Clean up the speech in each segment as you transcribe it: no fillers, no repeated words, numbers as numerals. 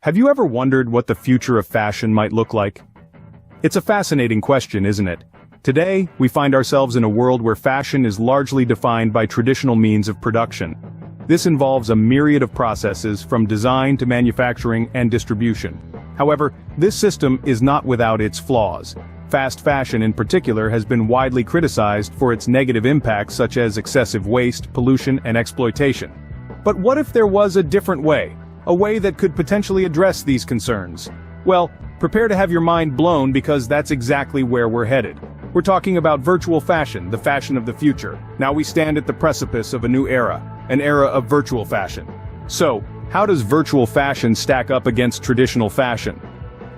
Have you ever wondered what the future of fashion might look like? It's a fascinating question, isn't it? Today, we find ourselves in a world where fashion is largely defined by traditional means of production. This involves a myriad of processes from design to manufacturing and distribution. However, this system is not without its flaws. Fast fashion in particular has been widely criticized for its negative impacts such as excessive waste, pollution, and exploitation. But what if there was a different way? A way that could potentially address these concerns? Well, prepare to have your mind blown because that's exactly where we're headed. We're talking about virtual fashion, the fashion of the future. Now we stand at the precipice of a new era, an era of virtual fashion. So, how does virtual fashion stack up against traditional fashion?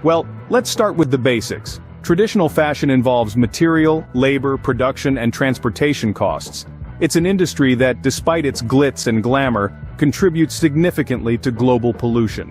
Well, let's start with the basics. Traditional fashion involves material, labor, production, and transportation costs. It's an industry that, despite its glitz and glamour, contributes significantly to global pollution.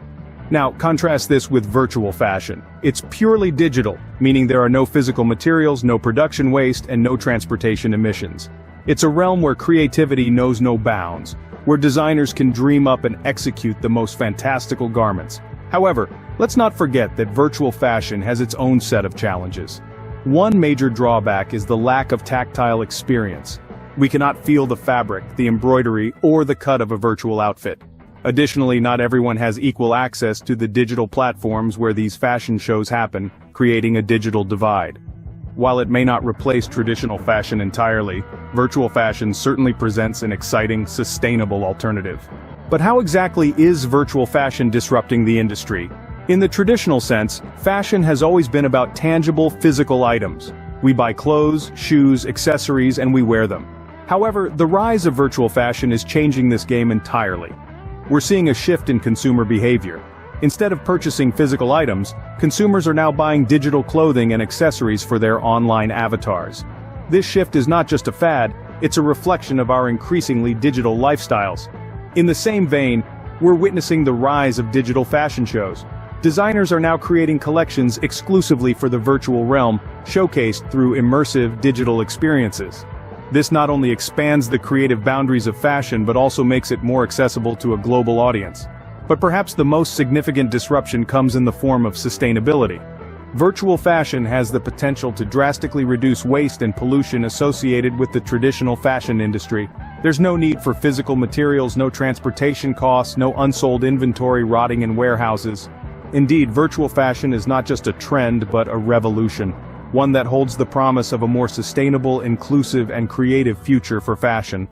Now, contrast this with virtual fashion. It's purely digital, meaning there are no physical materials, no production waste, and no transportation emissions. It's a realm where creativity knows no bounds, where designers can dream up and execute the most fantastical garments. However, let's not forget that virtual fashion has its own set of challenges. One major drawback is the lack of tactile experience. We cannot feel the fabric, the embroidery, or the cut of a virtual outfit. Additionally, not everyone has equal access to the digital platforms where these fashion shows happen, creating a digital divide. While it may not replace traditional fashion entirely, virtual fashion certainly presents an exciting, sustainable alternative. But how exactly is virtual fashion disrupting the industry? In the traditional sense, fashion has always been about tangible, physical items. We buy clothes, shoes, accessories, and we wear them. However, the rise of virtual fashion is changing this game entirely. We're seeing a shift in consumer behavior. Instead of purchasing physical items, consumers are now buying digital clothing and accessories for their online avatars. This shift is not just a fad, it's a reflection of our increasingly digital lifestyles. In the same vein, we're witnessing the rise of digital fashion shows. Designers are now creating collections exclusively for the virtual realm, showcased through immersive digital experiences. This not only expands the creative boundaries of fashion but also makes it more accessible to a global audience. But perhaps the most significant disruption comes in the form of sustainability. Virtual fashion has the potential to drastically reduce waste and pollution associated with the traditional fashion industry. There's no need for physical materials, no transportation costs, no unsold inventory rotting in warehouses. Indeed, virtual fashion is not just a trend but a revolution. One that holds the promise of a more sustainable, inclusive, and creative future for fashion.